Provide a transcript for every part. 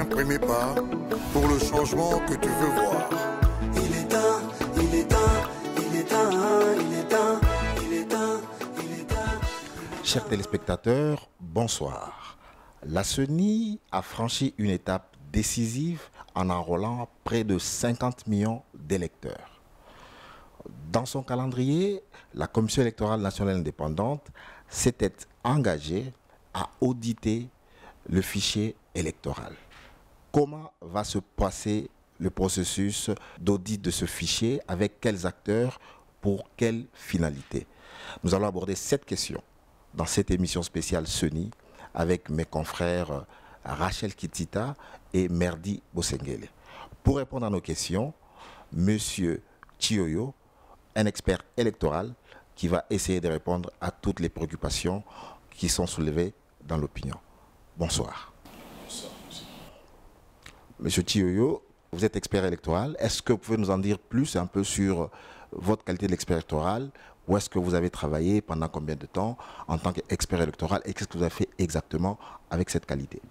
un premier pas pour le changement que tu veux voir. Il est temps, il est temps, il est temps, il est temps, il est temps, il est temps. Chers téléspectateurs, bonsoir. La CENI a franchi une étape décisive en enrôlant près de 50 millions d'électeurs. Dans son calendrier, la Commission électorale nationale indépendante s'était engagée à auditer le fichier électoral. Comment va se passer le processus d'audit de ce fichier? Avec quels acteurs? Pour quelle finalité? Nous allons aborder cette question dans cette émission spéciale CENI avec mes confrères Rachel Kitita et Merdi Bosengele. Pour répondre à nos questions, Monsieur Thioyo, un expert électoral qui va essayer de répondre à toutes les préoccupations qui sont soulevées dans l'opinion. Bonsoir. Bonsoir, monsieur. Monsieur Thioyo, vous êtes expert électoral. Est-ce que vous pouvez nous en dire plus un peu sur votre qualité d'expert électoral? Où est-ce que vous avez travaillé? Pendant combien de temps en tant qu'expert électoral? Et qu'est-ce que vous avez fait exactement avec cette qualité?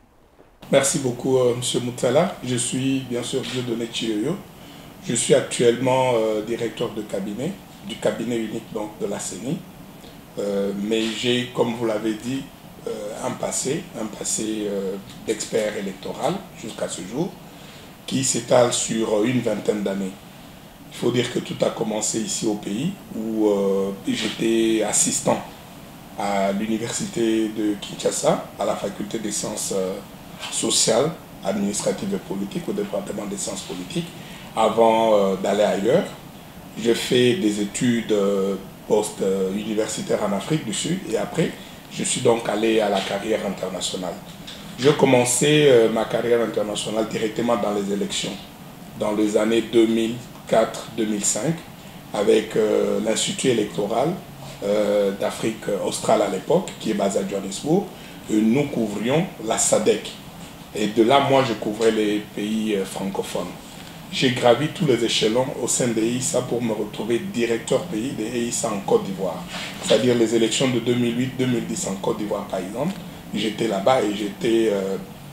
Merci beaucoup, monsieur Moutala. Je suis bien sûr Dieudonné Thioyo. Je suis actuellement directeur de cabinet, du cabinet unique donc, de la CENI. Mais j'ai, comme vous l'avez dit, un passé d'expert électoral jusqu'à ce jour, qui s'étale sur une vingtaine d'années. Il faut dire que tout a commencé ici au pays, où j'étais assistant à l'université de Kinshasa, à la faculté des sciences sociales, administratives et politiques, au département des sciences politiques, avant d'aller ailleurs. J'ai fait des études post-universitaires en Afrique du Sud et après, je suis donc allé à la carrière internationale. J'ai commencé ma carrière internationale directement dans les élections, dans les années 2004-2005, avec l'Institut électoral d'Afrique australe à l'époque, qui est basé à Johannesburg. Et nous couvrions la SADC. Et de là, moi, je couvrais les pays francophones. J'ai gravi tous les échelons au sein des EISA pour me retrouver directeur pays des EISA en Côte d'Ivoire. C'est-à-dire les élections de 2008-2010 en Côte d'Ivoire, par exemple. J'étais là-bas et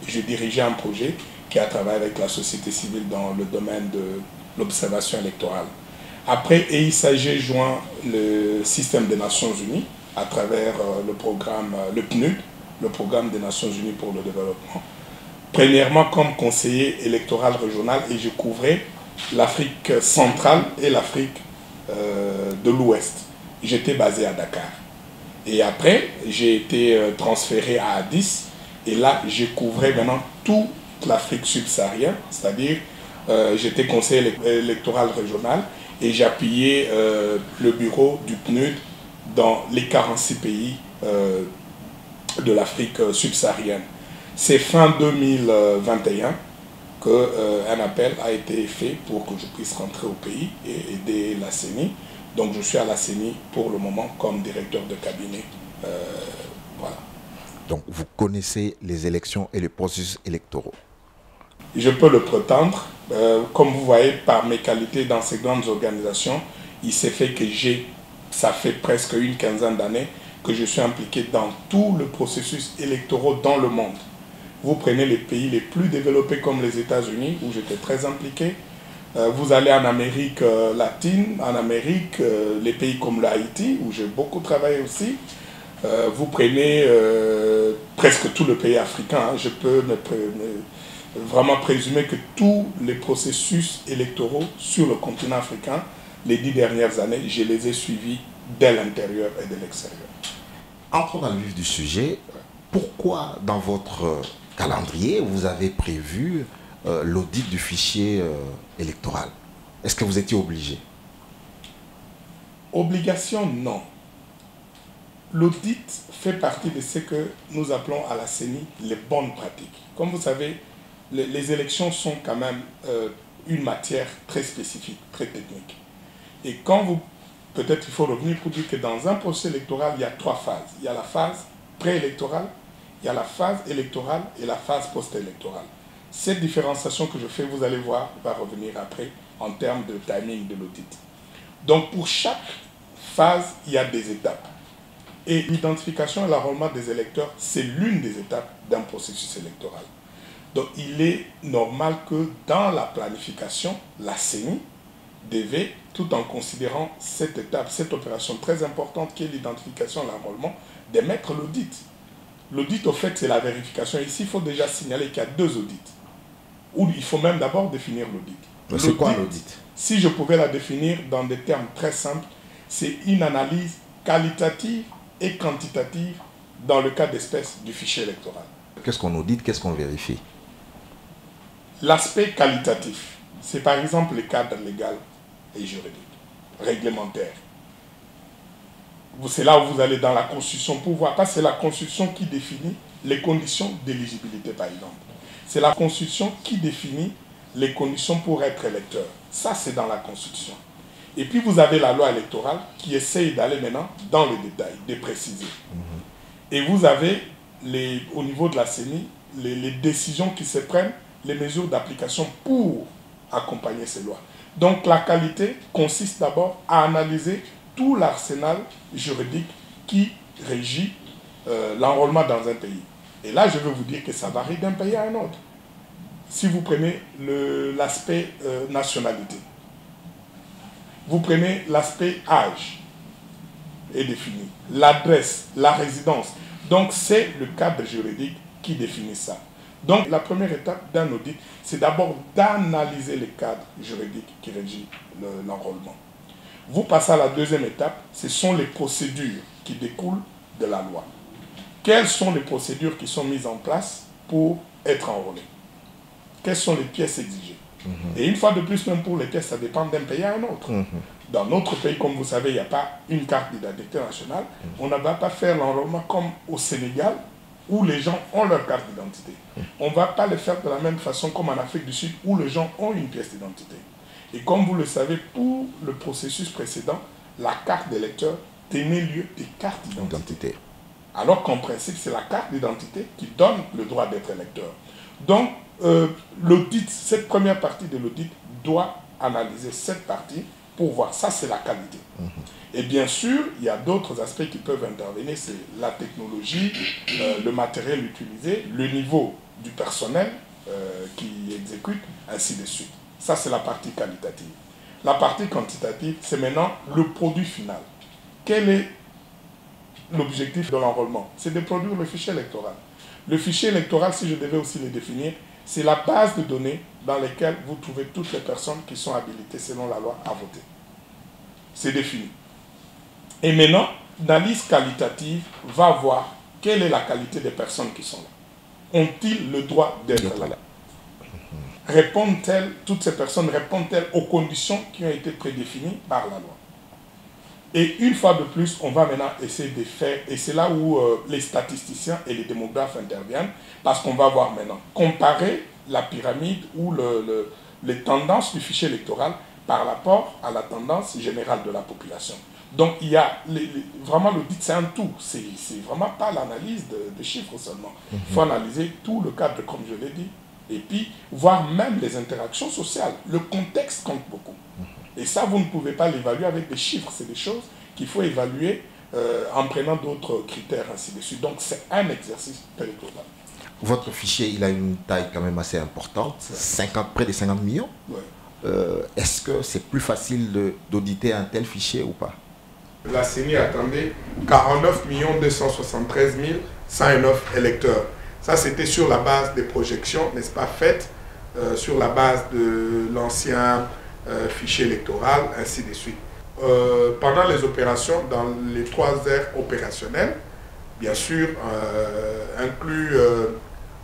je dirigeais un projet qui a travaillé avec la société civile dans le domaine de l'observation électorale. Après EISA, j'ai joint le système des Nations Unies à travers le programme, le PNUD, le programme des Nations Unies pour le développement. Premièrement comme conseiller électoral régional et je couvrais l'Afrique centrale et l'Afrique de l'Ouest. J'étais basé à Dakar. Et après, j'ai été transféré à Addis et là, je couvrais maintenant toute l'Afrique subsaharienne, c'est-à-dire j'étais conseiller électoral régional et j'appuyais le bureau du PNUD dans les 46 pays de l'Afrique subsaharienne. C'est fin 2021 qu'un appel a été fait pour que je puisse rentrer au pays et aider la CENI. Donc je suis à la CENI pour le moment comme directeur de cabinet. Voilà. Donc vous connaissez les élections et les processus électoraux? Je peux le prétendre. Comme vous voyez, par mes qualités dans ces grandes organisations, il s'est fait que ça fait presque une quinzaine d'années que je suis impliqué dans tout le processus électoral dans le monde. Vous prenez les pays les plus développés comme les États-Unis, où j'étais très impliqué. Vous allez en Amérique latine, en Amérique, les pays comme l'Haïti, où j'ai beaucoup travaillé aussi. Vous prenez presque tout le pays africain. Hein. Je peux vraiment présumer que tous les processus électoraux sur le continent africain, les 10 dernières années, je les ai suivis dès l'intérieur et de l'extérieur. Entrons dans le vif du sujet. Pourquoi dans votre calendrier vous avez prévu l'audit du fichier électoral? Est-ce que vous étiez obligé? Obligation, non. L'audit fait partie de ce que nous appelons à la CENI les bonnes pratiques. Comme vous savez, les élections sont quand même une matière très spécifique, très technique. Et quand peut-être il faut revenir pour dire que dans un processus électoral, il y a 3 phases. Il y a la phase préélectorale, il y a la phase électorale et la phase post-électorale. Cette différenciation que je fais, vous allez voir, va revenir après en termes de timing de l'audit. Donc pour chaque phase, il y a des étapes. Et l'identification et l'enrôlement des électeurs, c'est l'une des étapes d'un processus électoral. Donc il est normal que dans la planification, la CENI devait, tout en considérant cette étape, cette opération très importante qui est l'identification et l'enrôlement, d'émettre l'audit. L'audit, au fait, c'est la vérification. Ici, il faut déjà signaler qu'il y a 2 audits. Où il faut même d'abord définir l'audit. C'est quoi l'audit? Si je pouvais la définir dans des termes très simples, c'est une analyse qualitative et quantitative dans le cas d'espèce du fichier électoral. Qu'est-ce qu'on audite, qu'est-ce qu'on vérifie? L'aspect qualitatif, c'est par exemple le cadre légal et juridique, réglementaire. C'est là où vous allez dans la Constitution pour voir, parce que c'est la Constitution qui définit les conditions d'éligibilité, par exemple. C'est la Constitution qui définit les conditions pour être électeur. Ça, c'est dans la Constitution. Et puis, vous avez la loi électorale qui essaye d'aller maintenant dans les détails, de préciser. Et vous avez, au niveau de la CENI, les décisions qui se prennent, les mesures d'application pour accompagner ces lois. Donc, la qualité consiste d'abord à analyser tout l'arsenal juridique qui régit l'enrôlement dans un pays. Et là, je veux vous dire que ça varie d'un pays à un autre. Si vous prenez l'aspect nationalité, vous prenez l'aspect âge est défini, l'adresse, la résidence. Donc, c'est le cadre juridique qui définit ça. Donc, la première étape d'un audit, c'est d'abord d'analyser le cadre juridique qui régit l'enrôlement. Vous passez à la deuxième étape, ce sont les procédures qui découlent de la loi. Quelles sont les procédures qui sont mises en place pour être enrôlé? Quelles sont les pièces exigées? Et une fois de plus, même pour les pièces, ça dépend d'un pays à un autre. Dans notre pays, comme vous savez, il n'y a pas une carte d'identité nationale. On ne va pas faire l'enrôlement comme au Sénégal, où les gens ont leur carte d'identité. On ne va pas le faire de la même façon comme en Afrique du Sud, où les gens ont une pièce d'identité. Et comme vous le savez, pour le processus précédent, la carte d'électeur tenait lieu des cartes d'identité. Alors qu'en principe, c'est la carte d'identité qui donne le droit d'être électeur. Donc, l'audit, cette première partie de l'audit doit analyser cette partie pour voir. Ça, c'est la qualité. Et bien sûr, il y a d'autres aspects qui peuvent intervenir. C'est la technologie, le matériel utilisé, le niveau du personnel qui exécute, ainsi de suite. Ça, c'est la partie qualitative. La partie quantitative, c'est maintenant le produit final. Quel est l'objectif de l'enrôlement? C'est de produire le fichier électoral. Le fichier électoral, si je devais aussi le définir, c'est la base de données dans laquelle vous trouvez toutes les personnes qui sont habilitées selon la loi à voter. C'est défini. Et maintenant, l'analyse qualitative va voir quelle est la qualité des personnes qui sont là. Ont-ils le droit d'être là? Répondent-elles, toutes ces personnes répondent-elles aux conditions qui ont été prédéfinies par la loi? Et une fois de plus, on va maintenant essayer de faire, et c'est là où les statisticiens et les démographes interviennent, parce qu'on va voir maintenant, comparer la pyramide ou les tendances du fichier électoral par rapport à la tendance générale de la population. Donc il y a, vraiment l'audit c'est un tout, c'est vraiment pas l'analyse de chiffres seulement. Il faut analyser tout le cadre, comme je l'ai dit, et puis voir même les interactions sociales. Le contexte compte beaucoup. Et ça, vous ne pouvez pas l'évaluer avec des chiffres. C'est des choses qu'il faut évaluer en prenant d'autres critères, ainsi de suite. Donc, c'est un exercice très global. Votre fichier, il a une taille quand même assez importante, près de 50 millions. Ouais. Est-ce que c'est plus facile d'auditer un tel fichier ou pas? La CENI attendait 49 273 109 électeurs. Ça, c'était sur la base des projections, n'est-ce pas, faites sur la base de l'ancien fichier électoral, ainsi de suite. Pendant les opérations, dans les 3 aires opérationnelles, bien sûr, inclus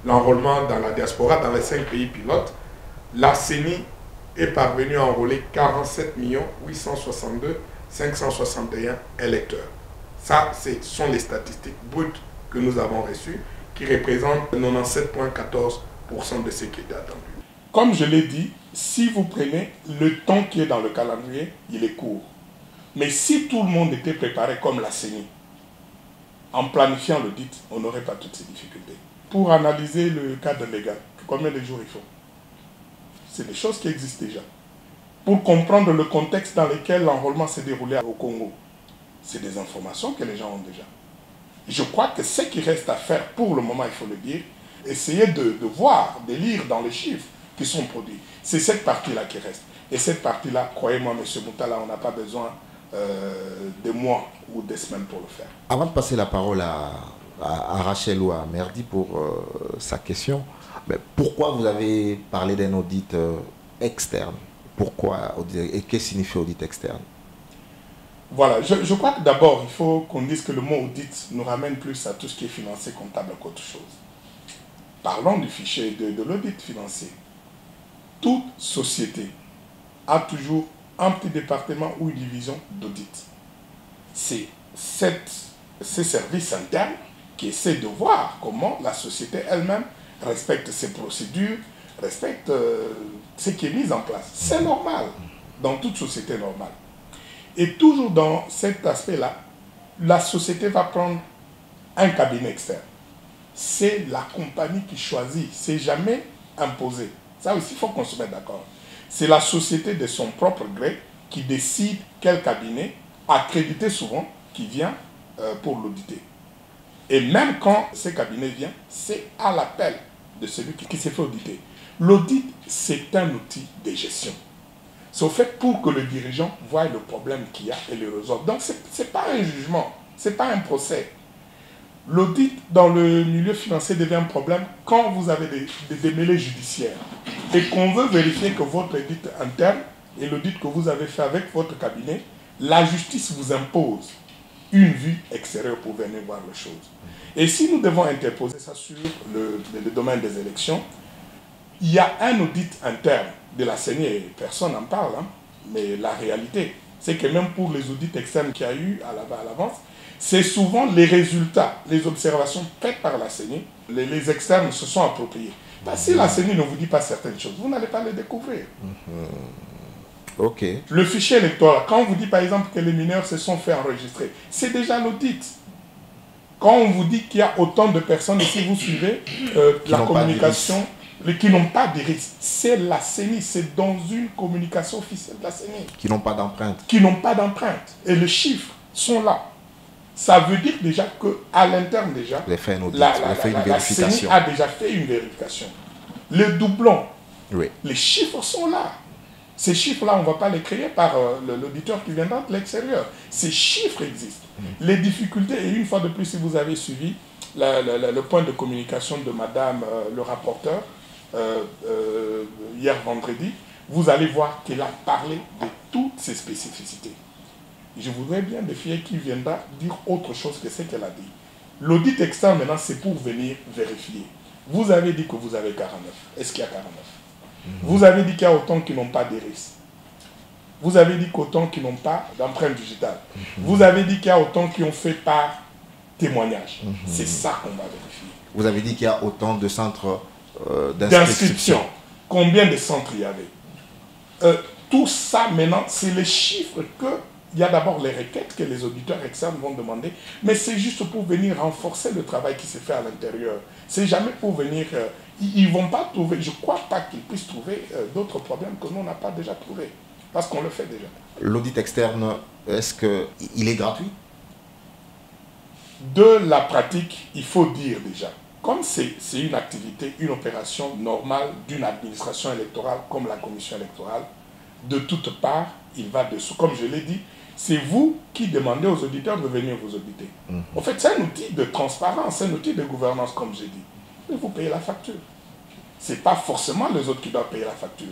l'enrôlement dans la diaspora, dans les 5 pays pilotes, la CENI est parvenue à enrôler 47 862 561 électeurs. Ça, ce sont les statistiques brutes que nous avons reçues, qui représentent 97,14% de ce qui était attendu. Comme je l'ai dit, si vous prenez le temps qui est dans le calendrier, il est court. Mais si tout le monde était préparé comme la CENI, en planifiant l'audit, on n'aurait pas toutes ces difficultés. Pour analyser le cadre légal, combien de jours il faut? C'est des choses qui existent déjà. Pour comprendre le contexte dans lequel l'enrôlement s'est déroulé au Congo, c'est des informations que les gens ont déjà. Je crois que ce qui reste à faire pour le moment, il faut le dire, essayer de voir, de lire dans les chiffres qui sont produits. C'est cette partie-là qui reste. Et cette partie-là, croyez-moi, M. Moutala, on n'a pas besoin de mois ou des semaines pour le faire. Avant de passer la parole à Rachel ou à Merdi pour sa question, mais pourquoi vous avez parlé d'un audit externe? Pourquoi et qu'est-ce que signifie audit externe? Voilà, je crois que d'abord, il faut qu'on dise que le mot audit nous ramène plus à tout ce qui est financier comptable qu'autre chose. Parlons du fichier de l'audit financier. Toute société a toujours un petit département ou une division d'audit. C'est ces services internes qui essaient de voir comment la société elle-même respecte ses procédures, respecte ce qui est mis en place. C'est normal, dans toute société normale. Et toujours dans cet aspect-là, la société va prendre un cabinet externe. C'est la compagnie qui choisit, c'est jamais imposé. Ça aussi, il faut qu'on se mette d'accord. C'est la société de son propre gré qui décide quel cabinet, accrédité souvent, qui vient pour l'auditer. Et même quand ce cabinet vient, c'est à l'appel de celui qui s'est fait auditer. L'audit, c'est un outil de gestion. C'est au fait pour que le dirigeant voie le problème qu'il y a et le résolve. Donc, ce n'est pas un jugement, ce n'est pas un procès. L'audit dans le milieu financier devient un problème quand vous avez des démêlés judiciaires et qu'on veut vérifier que votre audit interne et l'audit que vous avez fait avec votre cabinet, la justice vous impose une vue extérieure pour venir voir les choses. Et si nous devons interposer ça sur le domaine des élections, il y a un audit interne de la CENI, et personne n'en parle, hein, mais la réalité, c'est que même pour les audits externes qu'il y a eu à l'avance, c'est souvent les résultats, les observations faites par la CENI, les externes se sont appropriés. Si la CENI ne vous dit pas certaines choses, vous n'allez pas les découvrir. Ok. Le fichier électoral, quand on vous dit par exemple que les mineurs se sont fait enregistrer, c'est déjà l'audit. Quand on vous dit qu'il y a autant de personnes, et si vous suivez la communication, qui n'ont pas de risque, c'est la CENI, c'est dans une communication officielle de la CENI. Qui n'ont pas d'empreinte. Qui n'ont pas d'empreinte. Et les chiffres sont là. Ça veut dire déjà qu'à l'interne déjà, la CENI a déjà fait une vérification. Les doublons, oui. Les chiffres sont là. Ces chiffres-là, on ne va pas les créer par l'auditeur qui viendra de l'extérieur. Ces chiffres existent. Les difficultés, et une fois de plus, si vous avez suivi le point de communication de madame le rapporteur, hier vendredi, vous allez voir qu'elle a parlé de toutes ces spécificités. Je voudrais bien défier qui viendra dire autre chose que ce qu'elle a dit. L'audit externe, maintenant, c'est pour venir vérifier. Vous avez dit que vous avez 49. Est-ce qu'il y a 49? Vous avez dit qu'il y a autant qui n'ont pas d'iris. Vous avez dit qu'autant qui n'ont pas d'empreinte digitale. Vous avez dit qu'il y a autant qui ont fait par témoignage. C'est ça qu'on va vérifier. Vous avez dit qu'il y a autant de centres d'inscription. Combien de centres il y avait? Tout ça, maintenant, c'est les chiffres que... Il y a d'abord les requêtes que les auditeurs externes vont demander, mais c'est juste pour venir renforcer le travail qui s'est fait à l'intérieur. C'est jamais pour venir... ils ne vont pas trouver... Je ne crois pas qu'ils puissent trouver d'autres problèmes que nous, on n'a pas déjà trouvé. Parce qu'on le fait déjà. L'audit externe, est-ce qu'il est gratuit? De la pratique, il faut dire déjà, comme c'est une activité, une opération normale d'une administration électorale comme la commission électorale, de toutes parts, il va dessous. Comme je l'ai dit, c'est vous qui demandez aux auditeurs de venir vous auditer. En fait, c'est un outil de transparence, c'est un outil de gouvernance, comme j'ai dit. Mais vous payez la facture. Ce n'est pas forcément les autres qui doivent payer la facture.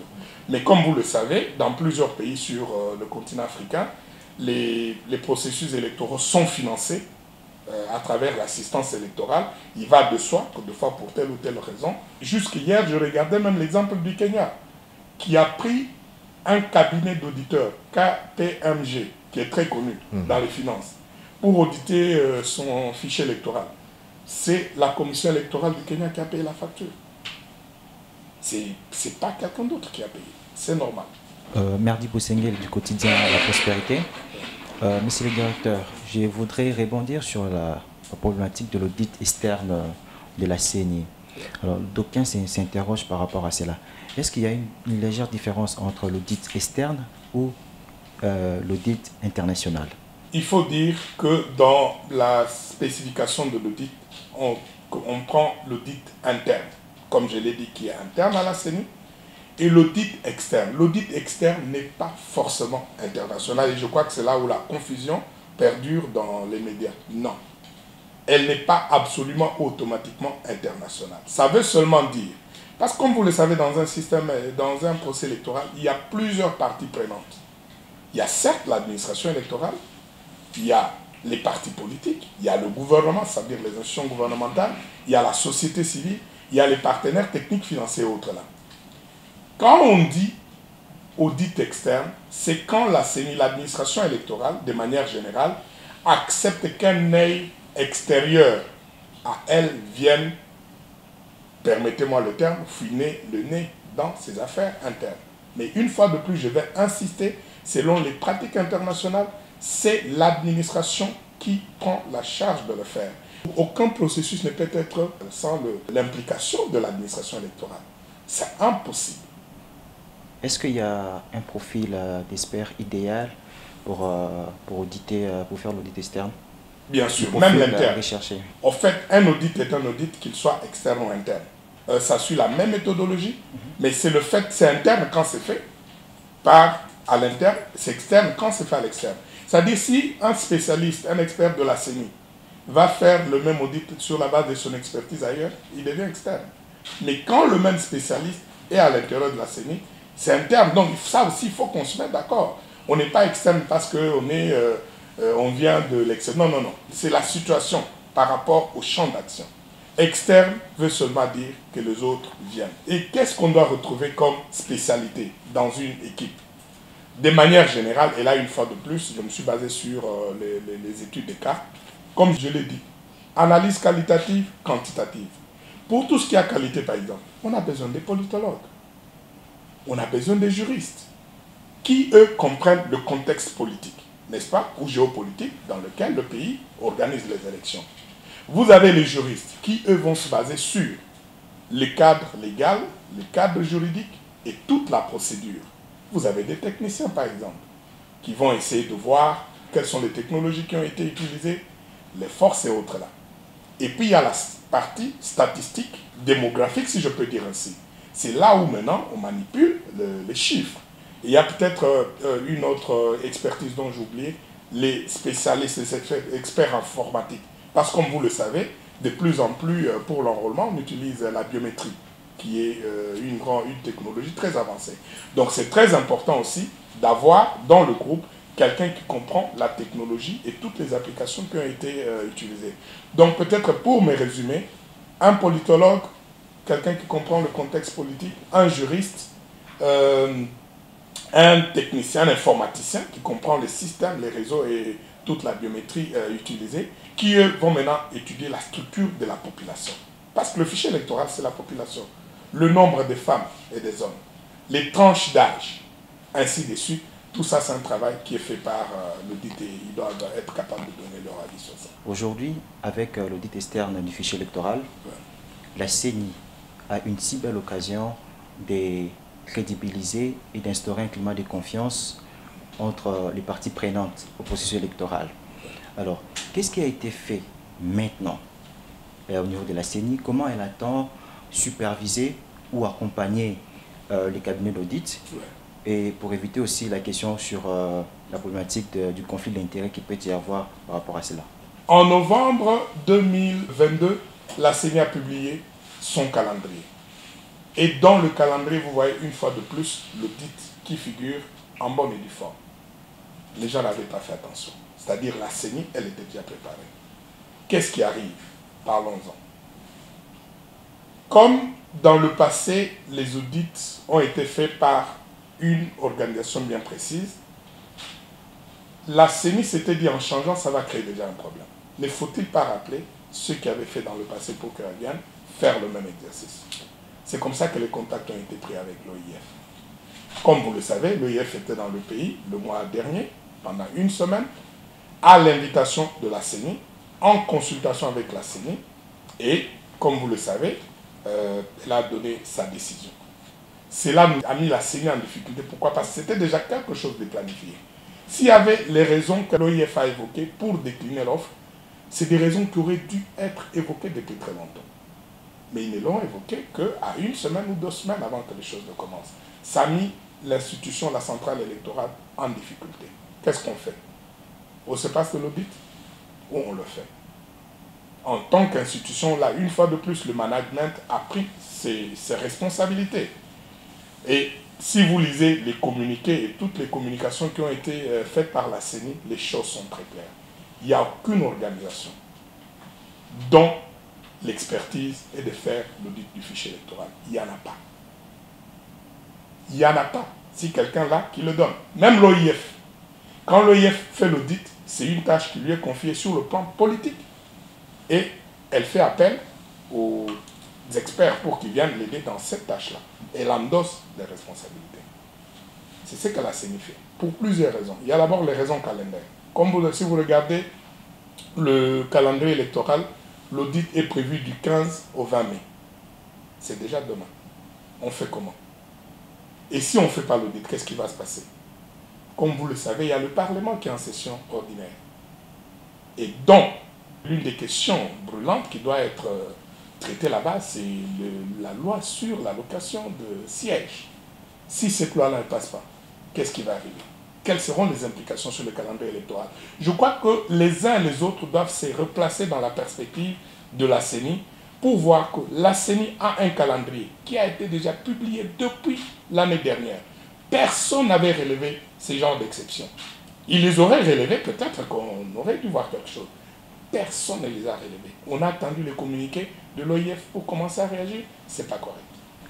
Mais comme vous le savez, dans plusieurs pays sur le continent africain, les processus électoraux sont financés à travers l'assistance électorale. Il va de soi que des fois pour telle ou telle raison. Jusqu'hier, je regardais même l'exemple du Kenya, qui a pris un cabinet d'auditeurs, KPMG, qui est très connu dans les finances, pour auditer son fichier électoral. C'est la commission électorale du Kenya qui a payé la facture. C'est pas quelqu'un d'autre qui a payé. C'est normal. Merdi Boussengel du quotidien La Prospérité. Monsieur le directeur, je voudrais rebondir sur la problématique de l'audit externe de la CENI. Alors, d'aucuns s'interrogent par rapport à cela. Est-ce qu'il y a une légère différence entre l'audit externe ou l'audit international? Il faut dire que dans la spécification de l'audit, on prend l'audit interne, comme je l'ai dit, qui est interne à la CENI, et l'audit externe. L'audit externe n'est pas forcément international, et je crois que c'est là où la confusion perdure dans les médias. Non. Elle n'est pas absolument automatiquement internationale. Ça veut seulement dire, parce que comme vous le savez, dans un système, dans un procès électoral, il y a plusieurs parties prenantes. Il y a certes l'administration électorale, il y a les partis politiques, il y a le gouvernement, c'est-à-dire les institutions gouvernementales, il y a la société civile, il y a les partenaires techniques, financiers et autres là. Quand on dit audit externe, c'est quand la CENI, l'administration électorale, de manière générale, accepte qu'un œil extérieur à elle vienne, permettez-moi le terme, fouiner le nez dans ses affaires internes. Mais une fois de plus, je vais insister, selon les pratiques internationales, c'est l'administration qui prend la charge de le faire. Aucun processus ne peut être sans l'implication de l'administration électorale. C'est impossible. Est-ce qu'il y a un profil d'expert idéal pour auditer, pour faire l'audit externe? Bien sûr, même l'interne. Recherché. En fait, un audit est un audit, qu'il soit externe ou interne. Ça suit la même méthodologie, mais c'est le fait, c'est interne quand c'est fait à l'interne, c'est externe quand c'est fait à l'externe. C'est-à-dire si un spécialiste, un expert de la CENI va faire le même audit sur la base de son expertise ailleurs, il devient externe. Mais quand le même spécialiste est à l'intérieur de la CENI, c'est interne. Donc ça aussi, il faut qu'on se mette d'accord. On n'est pas externe parce qu'on vient de l'externe. Non, non, non. C'est la situation par rapport au champ d'action. Externe veut seulement dire que les autres viennent. Et qu'est-ce qu'on doit retrouver comme spécialité dans une équipe? De manière générale, et là une fois de plus, je me suis basé sur les études de cas, comme je l'ai dit, analyse qualitative, quantitative. Pour tout ce qui a qualité, par exemple, on a besoin des politologues, on a besoin des juristes, qui eux comprennent le contexte politique, n'est-ce pas, ou géopolitique, dans lequel le pays organise les élections. Vous avez les juristes qui, eux, vont se baser sur les cadres légaux, les cadres juridiques et toute la procédure. Vous avez des techniciens, par exemple, qui vont essayer de voir quelles sont les technologies qui ont été utilisées, les forces et autres là. Et puis, il y a la partie statistique, démographique, si je peux dire ainsi. C'est là où maintenant, on manipule les chiffres. Et il y a peut-être une autre expertise dont j'ai oublié, les spécialistes, les experts informatiques. Parce que comme vous le savez, de plus en plus, pour l'enrôlement, on utilise la biométrie, qui est une technologie très avancée. Donc c'est très important aussi d'avoir dans le groupe quelqu'un qui comprend la technologie et toutes les applications qui ont été utilisées. Donc peut-être pour me résumer, un politologue, quelqu'un qui comprend le contexte politique, un juriste, un technicien, un informaticien qui comprend les systèmes, les réseaux et toute la biométrie utilisée, qui eux vont maintenant étudier la structure de la population. Parce que le fichier électoral, c'est la population. Le nombre de femmes et des hommes, les tranches d'âge, ainsi de suite. Tout ça, c'est un travail qui est fait par l'audit et ils doivent être capables de donner leur avis sur ça. Aujourd'hui, avec l'audit externe du fichier électoral, la CENI a une si belle occasion de crédibiliser et d'instaurer un climat de confiance entre les parties prenantes au processus électoral. Alors, qu'est-ce qui a été fait maintenant au niveau de la CENI? Comment elle attend superviser ou accompagner les cabinets d'audit, et pour éviter aussi la question sur la problématique du conflit d'intérêts qui peut y avoir par rapport à cela? En novembre 2022, la CENI a publié son calendrier. Et dans le calendrier, vous voyez une fois de plus l'audit qui figure en bonne et due forme. Les gens n'avaient pas fait attention. C'est-à-dire la CENI, elle était déjà préparée. Qu'est-ce qui arrive? Parlons-en. Comme dans le passé, les audits ont été faits par une organisation bien précise, la CENI s'était dit en changeant, ça va créer déjà un problème. Ne faut-il pas rappeler ceux qui avaient fait dans le passé pour qu'elle vienne faire le même exercice? C'est comme ça que les contacts ont été pris avec l'OIF. Comme vous le savez, l'OIF était dans le pays le mois dernier, pendant une semaine, à l'invitation de la CENI, en consultation avec la CENI, et comme vous le savez, elle a donné sa décision. Cela a mis la CENI en difficulté. Pourquoi? Parce que c'était déjà quelque chose de planifié. S'il y avait les raisons que l'OIF a évoquées pour décliner l'offre, C'est des raisons qui auraient dû être évoquées depuis très longtemps. Mais ils ne l'ont évoqué qu'à 1 semaine ou 2 semaines avant que les choses ne commencent. Ça a mis l'institution, la centrale électorale, en difficulté. Qu'est-ce qu'on fait? On se passe de l'audit ou on le fait? En tant qu'institution, là, une fois de plus, le management a pris ses responsabilités. Et si vous lisez les communiqués et toutes les communications qui ont été faites par la CENI, les choses sont très claires. Il n'y a aucune organisation dont l'expertise est de faire l'audit du fichier électoral. Il n'y en a pas. Il n'y en a pas. Si quelqu'un là qui le donne. Même l'OIF. Quand l'OIF fait l'audit, c'est une tâche qui lui est confiée sur le plan politique. Et elle fait appel aux experts pour qu'ils viennent l'aider dans cette tâche-là. Elle endosse les responsabilités. C'est ce que la CENI fait. Pour plusieurs raisons. Il y a d'abord les raisons calendaires. Si vous regardez le calendrier électoral, l'audit est prévu du 15 au 20 mai. C'est déjà demain. On fait comment? Et si on ne fait pas l'audit, qu'est-ce qui va se passer? Comme vous le savez, il y a le Parlement qui est en session ordinaire. Et donc, l'une des questions brûlantes qui doit être traitée là-bas, c'est la loi sur l'allocation de sièges. Si cette loi-là ne passe pas, qu'est-ce qui va arriver? Quelles seront les implications sur le calendrier électoral? Je crois que les uns et les autres doivent se replacer dans la perspective de la CENI pour voir que la CENI a un calendrier qui a été déjà publié depuis l'année dernière. Personne n'avait relevé ces genres d'exceptions. Ils les auraient relevés, peut-être qu'on aurait dû voir quelque chose. Personne ne les a relevés. On a attendu les communiqués de l'OIF pour commencer à réagir. Ce n'est pas correct.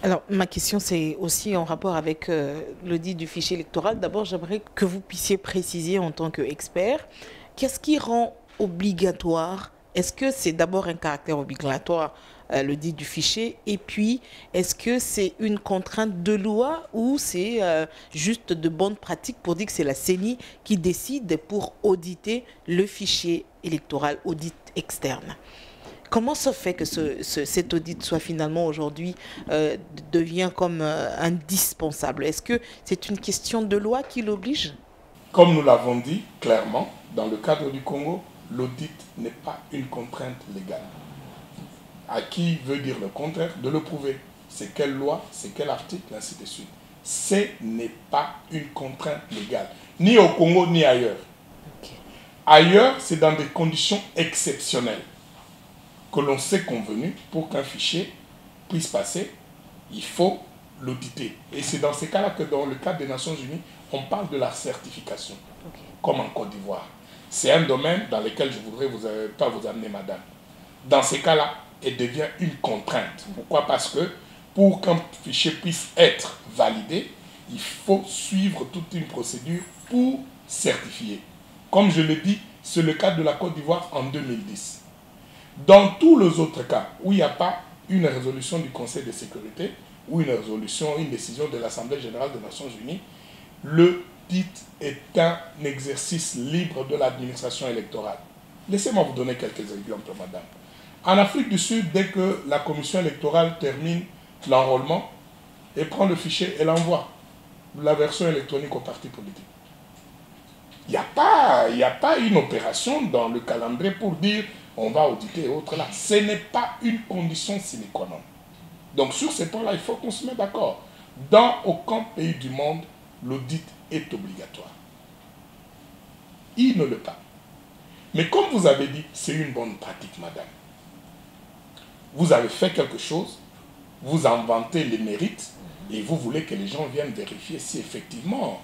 Alors, ma question, c'est aussi en rapport avec l'audit du fichier électoral. D'abord, j'aimerais que vous puissiez préciser en tant qu'expert, qu'est-ce qui rend obligatoire? Est-ce que c'est d'abord un caractère obligatoire, l'audit du fichier? Et puis, est-ce que c'est une contrainte de loi ou c'est juste de bonnes pratiques pour dire que c'est la CENI qui décide pour auditer le fichier électoral, audit externe? Comment ça fait que cet audit soit finalement aujourd'hui devient comme indispensable? Est-ce que c'est une question de loi qui l'oblige? Comme nous l'avons dit clairement, dans le cadre du Congo, l'audit n'est pas une contrainte légale. À qui veut dire le contraire, de le prouver. C'est quelle loi, c'est quel article, ainsi de suite. Ce n'est pas une contrainte légale, ni au Congo, ni ailleurs. Okay. Ailleurs, c'est dans des conditions exceptionnelles que l'on s'est convenu pour qu'un fichier puisse passer, il faut l'auditer. Et c'est dans ces cas-là que dans le cadre des Nations Unies, on parle de la certification, comme en Côte d'Ivoire. C'est un domaine dans lequel je ne voudrais pas vous amener, madame. Dans ces cas-là, elle devient une contrainte. Pourquoi? Parce que pour qu'un fichier puisse être validé, il faut suivre toute une procédure pour certifier. Comme je l'ai dit, c'est le cas de la Côte d'Ivoire en 2010. Dans tous les autres cas où il n'y a pas une résolution du Conseil de sécurité ou une résolution, une décision de l'Assemblée générale des Nations Unies, l'audit est un exercice libre de l'administration électorale. Laissez-moi vous donner quelques exemples, madame. En Afrique du Sud, dès que la commission électorale termine l'enrôlement et prend le fichier et l'envoie, la version électronique aux partis politiques. Il n'y a pas une opération dans le calendrier pour dire on va auditer et autres là. Ce n'est pas une condition sine qua non. Donc sur ces points-là, il faut qu'on se mette d'accord. Dans aucun pays du monde, l'audit est obligatoire. Il ne l'est pas. Mais comme vous avez dit, c'est une bonne pratique, madame. Vous avez fait quelque chose, vous inventez les mérites et vous voulez que les gens viennent vérifier si effectivement,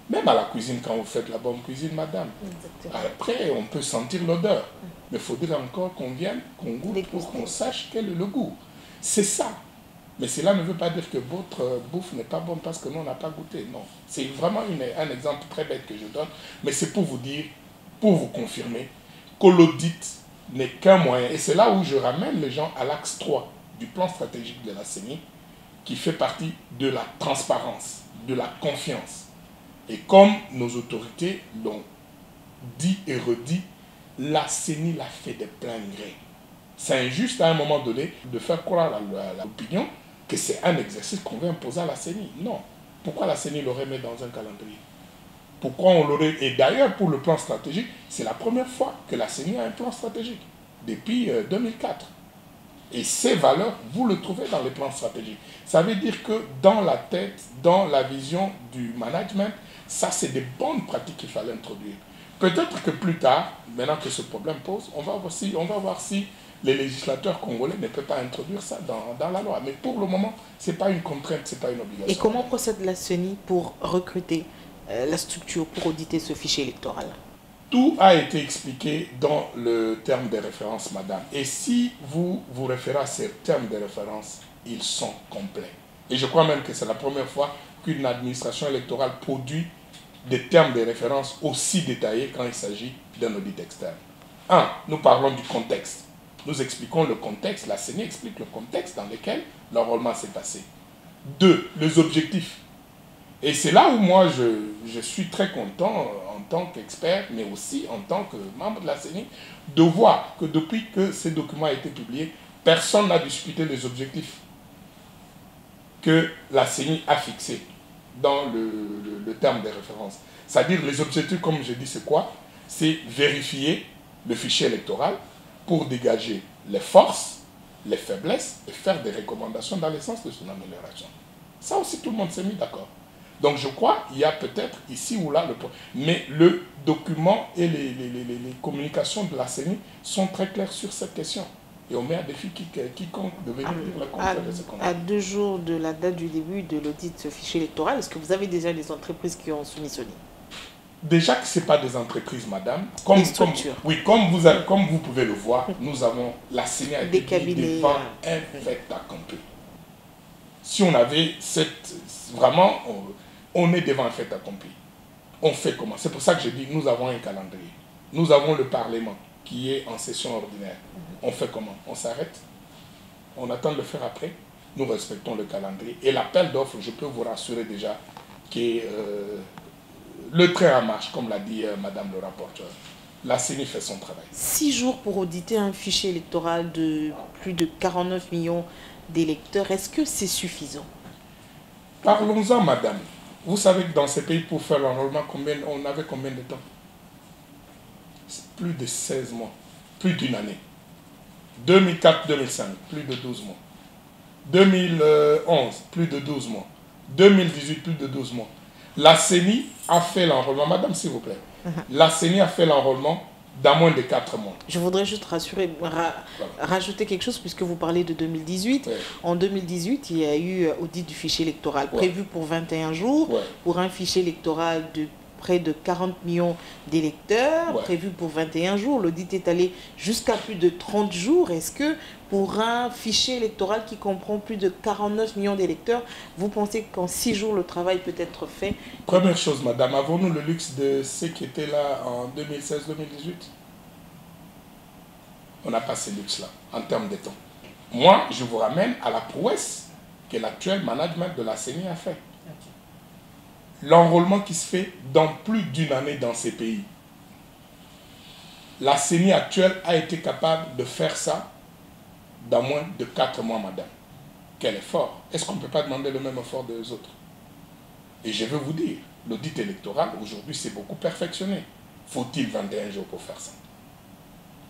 même à la cuisine, quand vous faites la bonne cuisine, madame, exactement. Après, on peut sentir l'odeur. Mais il faudrait encore qu'on vienne, qu'on goûte pour qu'on sache quel est le goût. C'est ça. Mais cela ne veut pas dire que votre bouffe n'est pas bonne parce que nous, on n'a pas goûté. Non. C'est vraiment un exemple très bête que je donne. Mais c'est pour vous dire, pour vous confirmer, que l'audit n'est qu'un moyen. Et c'est là où je ramène les gens à l'axe 3 du plan stratégique de la CENI, qui fait partie de la transparence, de la confiance. Et comme nos autorités l'ont dit et redit, la CENI l'a fait de plein gré. C'est injuste à un moment donné de faire croire à l'opinion que c'est un exercice qu'on veut imposer à la CENI. Non. Pourquoi la CENI l'aurait mis dans un calendrier? Pourquoi on l'aurait... Et d'ailleurs, pour le plan stratégique, c'est la première fois que la CENI a un plan stratégique. depuis 2004. Et ces valeurs, vous le trouvez dans les plans stratégiques. Ça veut dire que dans la tête, dans la vision du management, ça c'est des bonnes pratiques qu'il fallait introduire. Peut-être que plus tard, maintenant que ce problème pose, on va voir si les législateurs congolais ne peuvent pas introduire ça dans la loi. Mais pour le moment, ce n'est pas une contrainte, ce n'est pas une obligation. Et comment procède la CENI pour recruter la structure pour auditer ce fichier électoral? Tout a été expliqué dans le terme de référence, madame. Et si vous vous référez à ces termes de référence, ils sont complets. Et je crois même que c'est la première fois qu'une administration électorale produit des termes de référence aussi détaillés quand il s'agit d'un audit externe. 1. Nous parlons du contexte. Nous expliquons le contexte, la CENI explique le contexte dans lequel l'enrôlement s'est passé. 2. Les objectifs. Et c'est là où moi je suis très content en tant qu'expert, mais aussi en tant que membre de la CENI, de voir que depuis que ces documents ont été publiés, personne n'a discuté les objectifs que la CENI a fixés dans le terme de référence. C'est-à-dire les objectifs, comme je dis, c'est quoi? C'est vérifier le fichier électoral pour dégager les forces, les faiblesses et faire des recommandations dans le sens de son amélioration. Ça aussi, tout le monde s'est mis d'accord. Donc je crois qu'il y a peut-être ici ou là le point. Mais le document et les communications de la CENI sont très clairs sur cette question. Et on met à défi quiconque de venir dire le contraire de ce qu'on a. À 2 jours de la date du début de l'audit de ce fichier électoral, est-ce que vous avez déjà des entreprises qui ont soumissionné? Déjà que ce n'est pas des entreprises, madame. Des structures. Comme vous pouvez le voir, nous avons la CENI a des cabinets devant un fait accompli. Si on avait vraiment, on est devant un fait accompli. On fait comment? C'est pour ça que je dis, nous avons un calendrier. Nous avons le Parlement qui est en session ordinaire. On fait comment? On s'arrête? On attend de le faire après? Nous respectons le calendrier. Et l'appel d'offres, je peux vous rassurer déjà, qui est le train en marche, comme l'a dit madame le rapporteur. La CENI fait son travail. 6 jours pour auditer un fichier électoral de plus de 49 millions d'électeurs, est-ce que c'est suffisant? Parlons-en, madame. Vous savez que dans ces pays, pour faire l'enrôlement, on avait combien de temps? Plus de 16 mois, plus d'une année. 2004-2005, plus de 12 mois. 2011, plus de 12 mois. 2018, plus de 12 mois. La CENI a fait l'enrôlement, madame, s'il vous plaît. La CENI a fait l'enrôlement dans moins de 4 mois. Je voudrais juste rajouter quelque chose puisque vous parlez de 2018. Ouais. En 2018, il y a eu audit du fichier électoral prévu pour 21 jours, pour un fichier électoral de près de 40 millions d'électeurs, prévu pour 21 jours. L'audit est allé jusqu'à plus de 30 jours. Est-ce que pour un fichier électoral qui comprend plus de 49 millions d'électeurs, vous pensez qu'en 6 jours, le travail peut être fait? Première chose, madame, avons-nous le luxe de ceux qui étaient là en 2016-2018? On n'a pas ce luxe-là, en termes de temps. Moi, je vous ramène à la prouesse que l'actuel management de la CENI a fait. L'enrôlement qui se fait dans plus d'une année dans ces pays. La CENI actuelle a été capable de faire ça dans moins de 4 mois, madame. Quel effort! Est-ce qu'on ne peut pas demander le même effort des autres? Et je veux vous dire, l'audit électoral, aujourd'hui, c'est beaucoup perfectionné. Faut-il 21 jours pour faire ça?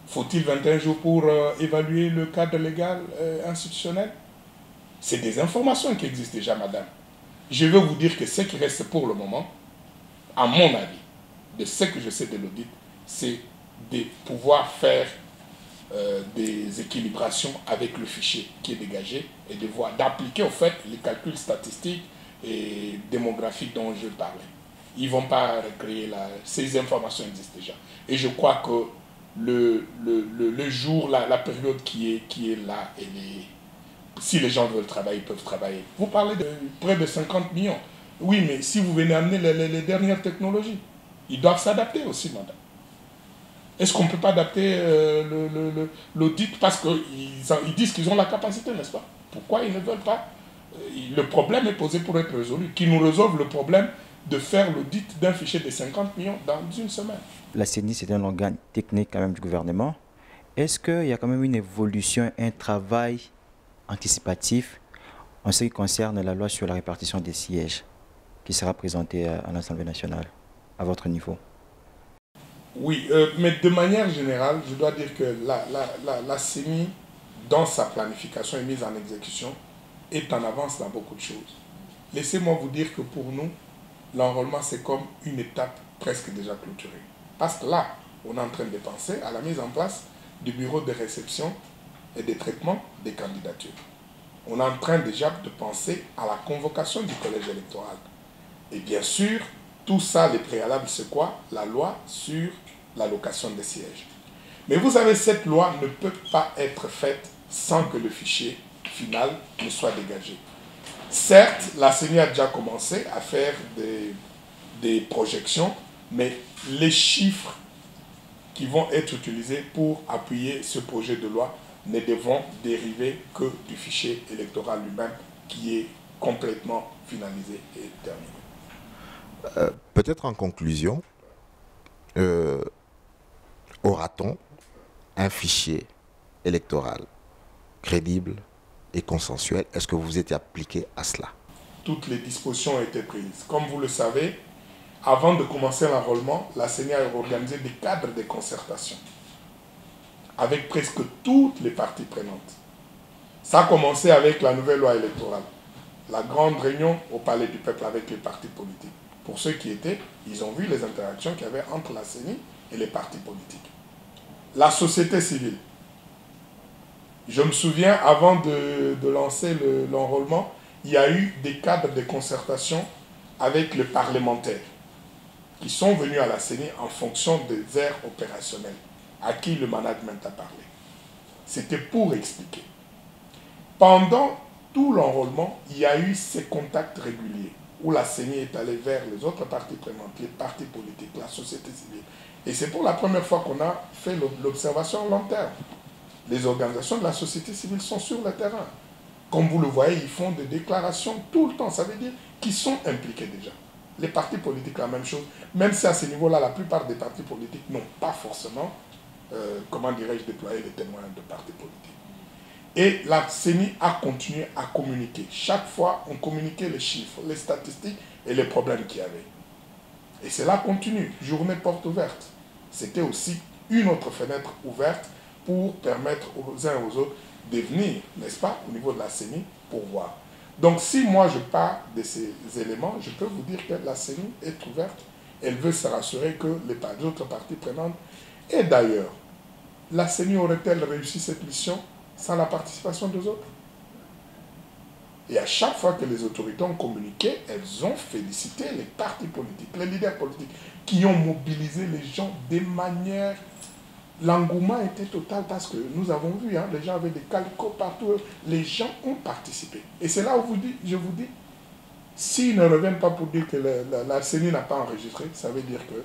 Faut-il 21 jours pour évaluer le cadre légal institutionnel? C'est des informations qui existent déjà, madame. Je veux vous dire que ce qui reste pour le moment, à mon avis, de ce que je sais de l'audit, c'est de pouvoir faire des équilibrations avec le fichier qui est dégagé et d'appliquer au fait les calculs statistiques et démographiques dont je parlais. Ils ne vont pas recréer ces informations existent déjà. Et je crois que le jour, la période qui est là, si les gens veulent travailler, ils peuvent travailler. Vous parlez de près de 50 millions. Oui, mais si vous venez amener les dernières technologies, ils doivent s'adapter aussi, madame. Est-ce qu'on ne peut pas adapter l'audit parce qu'ils disent qu'ils ont la capacité, n'est-ce pas? Pourquoi ils ne veulent pas? Le problème est posé pour être résolu. Qu'ils nous résolvent le problème de faire l'audit d'un fichier de 50 millions dans une semaine. La CENI, c'est un organe technique quand même du gouvernement. Est-ce qu'il y a quand même une évolution, un travail anticipatif en ce qui concerne la loi sur la répartition des sièges qui sera présentée à l'Assemblée nationale, à votre niveau? Oui, mais de manière générale, je dois dire que la CENI, dans sa planification et mise en exécution, est en avance dans beaucoup de choses. Laissez-moi vous dire que pour nous, l'enrôlement, c'est comme une étape presque déjà clôturée. Parce que là, on est en train de penser à la mise en place du bureau de réception et de traitement des candidatures. On est en train déjà de penser à la convocation du collège électoral. Et bien sûr, tout ça, les préalables, c'est quoi? La loi sur l'allocation des sièges. Mais vous savez, cette loi ne peut pas être faite sans que le fichier final ne soit dégagé. Certes, la CENI a déjà commencé à faire des projections, mais les chiffres qui vont être utilisés pour appuyer ce projet de loi ne devront dériver que du fichier électoral lui-même qui est complètement finalisé et terminé. Peut-être en conclusion, aura-t-on un fichier électoral crédible et consensuel? Est-ce que vous étiez appliqué à cela? Toutes les dispositions ont été prises. Comme vous le savez, avant de commencer l'enrôlement, la CENI a organisé des cadres de concertation avec presque toutes les parties prenantes. Ça a commencé avec la nouvelle loi électorale, la grande réunion au Palais du Peuple avec les partis politiques. Pour ceux qui étaient, ils ont vu les interactions qu'il y avait entre la CENI et les partis politiques. La société civile. Je me souviens, avant de lancer l'enrôlement, il y a eu des cadres de concertation avec les parlementaires qui sont venus à la CENI en fonction des aires opérationnelles à qui le management a parlé. C'était pour expliquer. Pendant tout l'enrôlement, il y a eu ces contacts réguliers où la CENI est allée vers les autres parties prenantes, les partis politiques, la société civile. Et c'est pour la première fois qu'on a fait l'observation à long terme. Les organisations de la société civile sont sur le terrain. Comme vous le voyez, ils font des déclarations tout le temps. Ça veut dire qu'ils sont impliqués déjà. Les partis politiques, la même chose. Même si à ce niveau-là, la plupart des partis politiques n'ont pas forcément, comment dirais-je, déployé les témoins de partis politiques. Et la CENI a continué à communiquer. Chaque fois, on communiquait les chiffres, les statistiques et les problèmes qu'il y avait. Et cela continue. Journée porte ouverte. C'était aussi une autre fenêtre ouverte pour permettre aux uns et aux autres de venir, n'est-ce pas, au niveau de la CENI pour voir. Donc si moi je pars de ces éléments, je peux vous dire que la CENI est ouverte. Elle veut se rassurer que les autres parties prenantes, et d'ailleurs, la CENI aurait-elle réussi cette mission sans la participation des autres? Et à chaque fois que les autorités ont communiqué, elles ont félicité les partis politiques, les leaders politiques, qui ont mobilisé les gens de manière... L'engouement était total parce que nous avons vu, hein, les gens avaient des calicots partout, les gens ont participé. Et c'est là où je vous dis, s'ils ne reviennent pas pour dire que la CENI n'a pas enregistré, ça veut dire que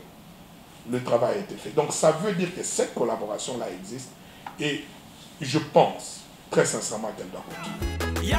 le travail a été fait. Donc ça veut dire que cette collaboration-là existe et je pense très sincèrement qu'elle doit continuer.